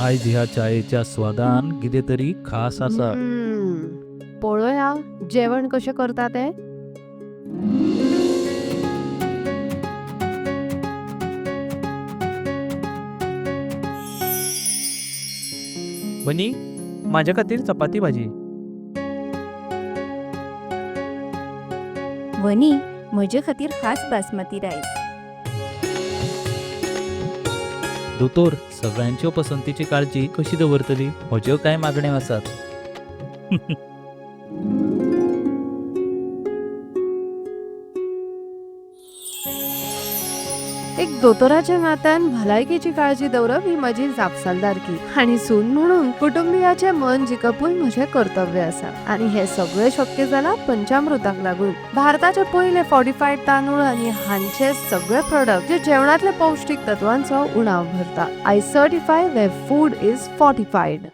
आयज ह्या चायेच्या स्वादान कितें तरी खास आसा. पळोवया जेवण कशें करता ते. वनी माझ्या खातीर चपाती भाजी. वनी म्हजे खातीर खास बासमती रायस. दोतोर, सगळ्यांच्यो पसंतीची काळजी कशी दवरतली? म्हज्यो कांय मागण्यो आसात. एक दोतोराच्या नात्यान भलायकेची काळजी दवरप ही म्हजी जापसालदारकी आणि सून म्हणून कुटुंबियाचे मन जिखपूय म्हजें कर्तव्य आसा. आणि हे सगळें शक्य जाला पंचामृताक लागून. भारताचे पयले फॉर्टिफाईड तांदूळ आणि हांचे सगळे प्रोडक्ट जे जेवणातले पौष्टिक तत्वांचो उणाव भरता. I certify where food is fortified.